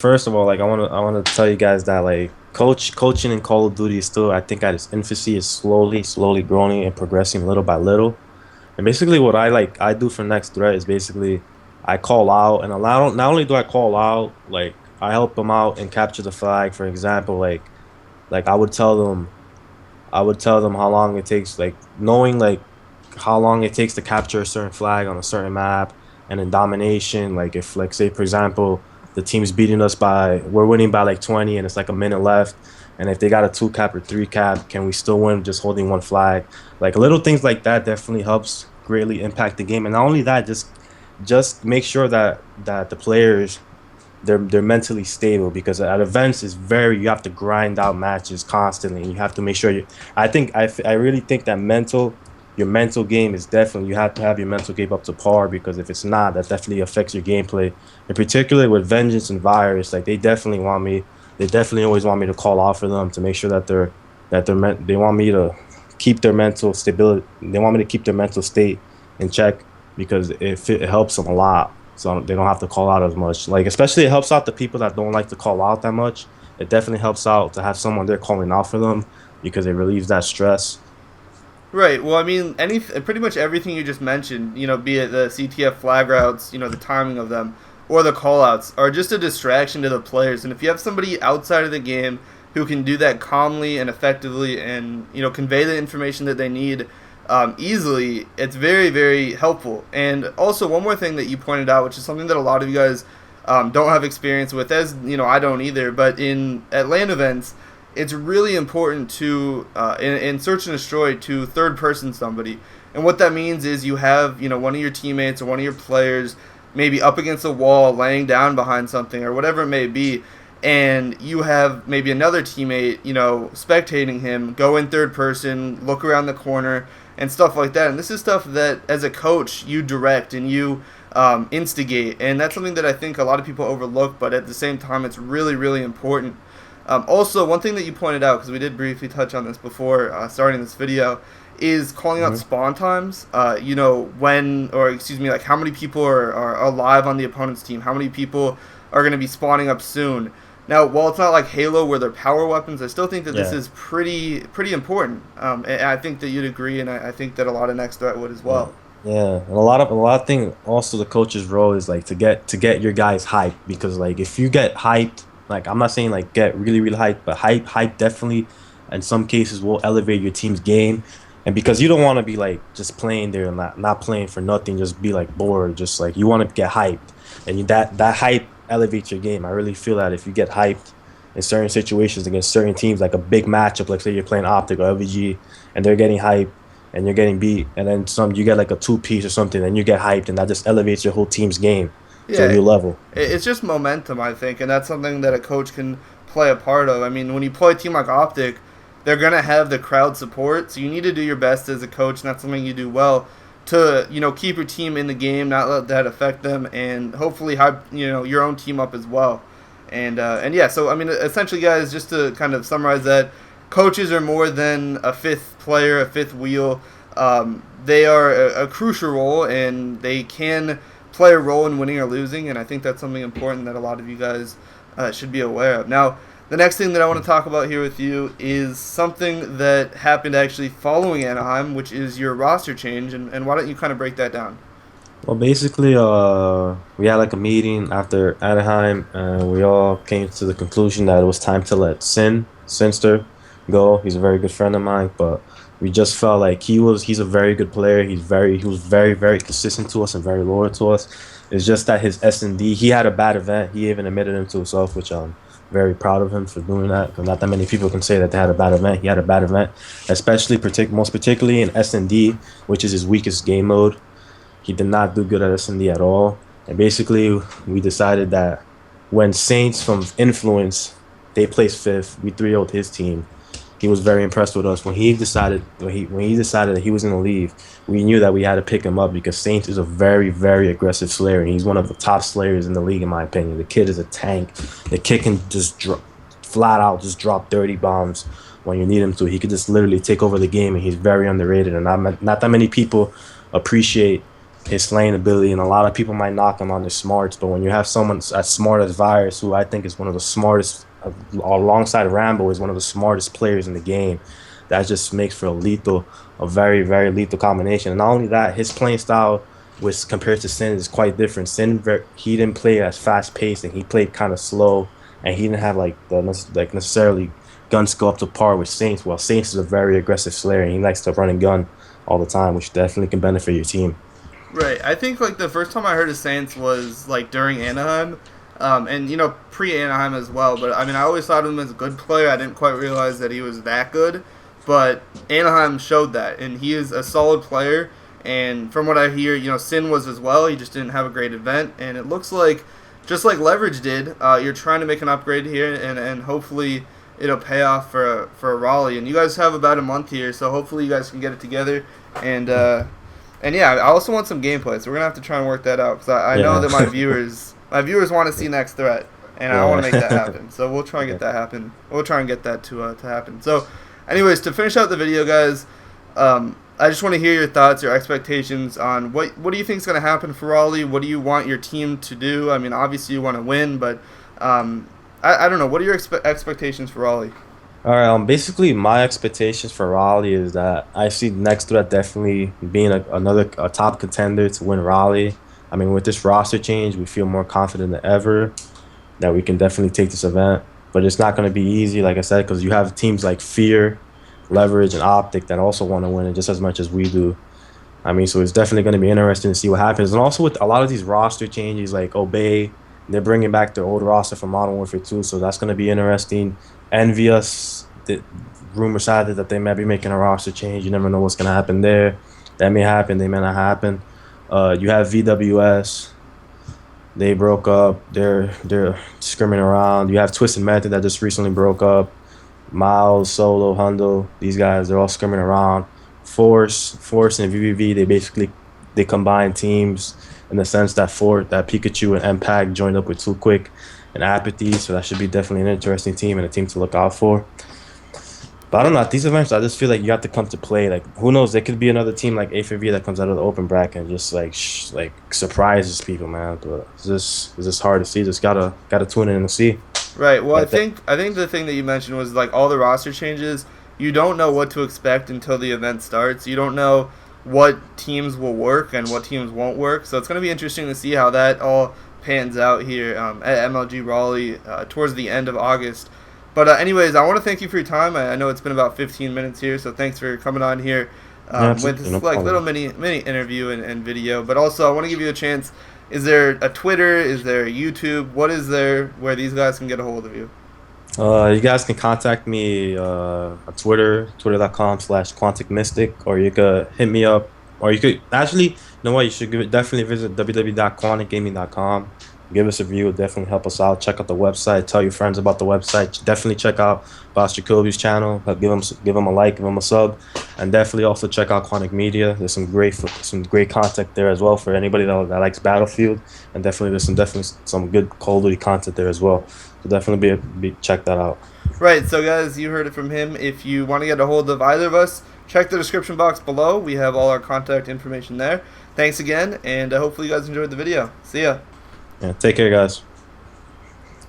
First of all, like I wanna tell you guys that like coaching in Call of Duty is still, I think, at its infancy. Is slowly growing and progressing little by little. And basically what I do for next threat is basically I call out and allow not only do I call out, like I help them out and capture the flag. For example, like I would tell them how long it takes, like knowing like how long it takes to capture a certain flag on a certain map, and in domination, like if like say for example the team's beating us by we're winning by like 20 and it's like a minute left, and if they got a two cap or three cap, can we still win just holding one flag? Like little things like that definitely helps greatly impact the game. And not only that, just make sure that the players they're mentally stable, because at events is very you have to grind out matches constantly, and you have to make sure you I really think that your mental game is definitely, you have to have your mental game up to par, because if it's not, that definitely affects your gameplay. In particular with Vengeance and Virus, like they definitely always want me to call out for them to make sure they want me to keep their mental stability, they want me to keep their mental state in check, because it helps them a lot, so they don't have to call out as much. Like especially it helps out the people that don't like to call out that much. It definitely helps out to have someone there calling out for them, because it relieves that stress. Right. Well, I mean, pretty much everything you just mentioned, be it the CTF flag routes, the timing of them, or the callouts, are just a distraction to the players. And if you have somebody outside of the game who can do that calmly and effectively, and convey the information that they need easily, it's very, very helpful. And also, one more thing that you pointed out, which is something that a lot of you guys don't have experience with, as I don't either. But in at LAN events, it's really important to in search and destroy to third person somebody. And what that means is you have one of your teammates or one of your players maybe up against a wall, laying down behind something or whatever it may be, and you have maybe another teammate spectating him go in third person, look around the corner, and stuff like that. And this is stuff that as a coach you direct and you instigate, and that's something that I think a lot of people overlook, but at the same time it's really, really important. Also, one thing that you pointed out, because we did briefly touch on this before starting this video, is calling out Mhm. spawn times. When, or excuse me, like how many people are alive on the opponent's team, how many people are going to be spawning up soon. Now, while it's not like Halo where they're power weapons, I still think that this Yeah. is pretty important. And I think that you'd agree, and I think that a lot of Next Threat would as Yeah, well. yeah, and a lot of thing. Also, the coach's role is like to get your guys hyped, because like if you get hyped, like I'm not saying like get really really hyped, but hype definitely in some cases will elevate your team's game. And because you don't want to be like just playing there and not playing for nothing, just be like bored, just like you want to get hyped, and that hype elevates your game. I really feel that if you get hyped in certain situations against certain teams, like a big matchup, like say you're playing Optic or LVG, and they're getting hyped and you're getting beat, and then some you get like a two piece or something, and you get hyped, and that just elevates your whole team's game to a Yeah, new level. it's just momentum, I think, and that's something that a coach can play a part of. I mean, when you play a team like Optic, they're gonna have the crowd support, so you need to do your best as a coach, and that's something you do well to keep your team in the game, not let that affect them, and hopefully hype your own team up as well. And yeah, so I mean, essentially, guys, just to kind of summarize that, coaches are more than a fifth player, a fifth wheel. They are a crucial role, and they can play a role in winning or losing. And I think that's something important that a lot of you guys should be aware of. Now, the next thing that I want to talk about here with you is something that happened actually following Anaheim, which is your roster change. And why don't you kind of break that down? Well, basically, we had like a meeting after Anaheim, and we all came to the conclusion that it was time to let Sinster go. He's a very good friend of mine, but we just felt like he's a very good player. He was very consistent to us and very loyal to us. It's just that his S&D, he had a bad event. He even admitted him to himself, which I'm very proud of him for doing that, because not that many people can say that they had a bad event. He had a bad event, especially most particularly in S&D, which is his weakest game mode. He did not do good at S&D at all. And basically, we decided that when Saints from Influence, they placed fifth, we 3-0'd his team. He was very impressed with us. When he decided that he was going to leave, we knew that we had to pick him up, because Saints is a very aggressive slayer, and he's one of the top slayers in the league in my opinion. The kid is a tank. The kid can just flat out just drop 30 bombs when you need him to. He could just literally take over the game, and he's very underrated. And not that many people appreciate his slaying ability, and a lot of people might knock him on his smarts, but when you have someone as smart as Virus, who I think is one of the smartest, alongside Rambo, is one of the smartest players in the game, that just makes for a very, very lethal combination. And not only that, his playing style, which compared to Sin, is quite different. He didn't play as fast paced, and he played kind of slow, and he didn't have like necessarily guns go up to par with Saints. Well, Saints is a very aggressive slayer, and he likes to run and gun all the time, which definitely can benefit your team. Right. I think like the first time I heard of Saints was like during Anaheim, and pre Anaheim as well. But I mean, I always thought of him as a good player. I didn't quite realize that he was that good. But Anaheim showed that, and he is a solid player. And from what I hear, Sin was as well. He just didn't have a great event, and it looks like just like Leverage did, you're trying to make an upgrade here, and hopefully it'll pay off for Raleigh. And you guys have about a month here, so hopefully you guys can get it together. And yeah, I also want some gameplay, so we're gonna have to try and work that out because I know Yeah, that my viewers want to see next threat, and I want to make that yeah, happen. So we'll try and get that happen. We'll try and get that to happen. So, anyways, to finish out the video, guys, I just want to hear your thoughts, your expectations on what do you think is gonna happen for Raleigh? What do you want your team to do? I mean, obviously you want to win, but I don't know. What are your expectations for Raleigh? All right. Basically, my expectations for Raleigh is that I see next threat definitely being another top contender to win Raleigh. I mean, with this roster change, we feel more confident than ever that we can definitely take this event. But it's not going to be easy, like I said, because you have teams like Fear, Leverage, and Optic that also want to win it just as much as we do. I mean, so it's definitely going to be interesting to see what happens. And also with a lot of these roster changes, like Obey, they're bringing back their old roster from Modern Warfare 2, so that's going to be interesting. Envious, the rumors had it that they might be making a roster change. You never know what's going to happen there. That may happen, they may not happen. You have VWS. They broke up. They're skimming around. You have Twisted Method that just recently broke up. Miles, Solo, Hundo, these guys, they're all skimming around. Force, and VVV, they combine teams in the sense that Pikachu and Impact joined up with Too Quick and Apathy, so that should be definitely an interesting team and a team to look out for. But I don't know, at these events, I just feel like you have to come to play. Like, who knows? There could be another team like A4V that comes out of the open bracket and just like surprises people, man. But it's just hard to see. Just gotta tune in and see. Right. Well, I Like that. think I think the thing that you mentioned was like all the roster changes. You don't know what to expect until the event starts. You don't know what teams will work and what teams won't work. So it's going to be interesting to see how that all pans out here at MLG Raleigh towards the end of August. But anyways, I want to thank you for your time. I know it's been about 15 minutes here, so thanks for coming on here Yeah, with absolutely, this no like little problem. mini interview and video. But also, I want to give you a chance. Is there a Twitter? Is there a YouTube? What is there where these guys can get a hold of you? You guys can contact me on Twitter, twitter.com/Quantic Mystic, or you could hit me up, or you could actually, you know what, you should definitely visit www.quanticgaming.com. Give us a review, definitely help us out. Check out the website, tell your friends about the website. Definitely check out Boss Jacoby's channel. Give him a like, give him a sub, and definitely also check out Quantic Media. There's some great content there as well for anybody that likes Battlefield, and definitely some good Call of Duty content there as well. So definitely check that out. Right, so guys, you heard it from him. If you want to get a hold of either of us, check the description box below. We have all our contact information there. Thanks again, and hopefully you guys enjoyed the video. See ya. Yeah, take care, guys.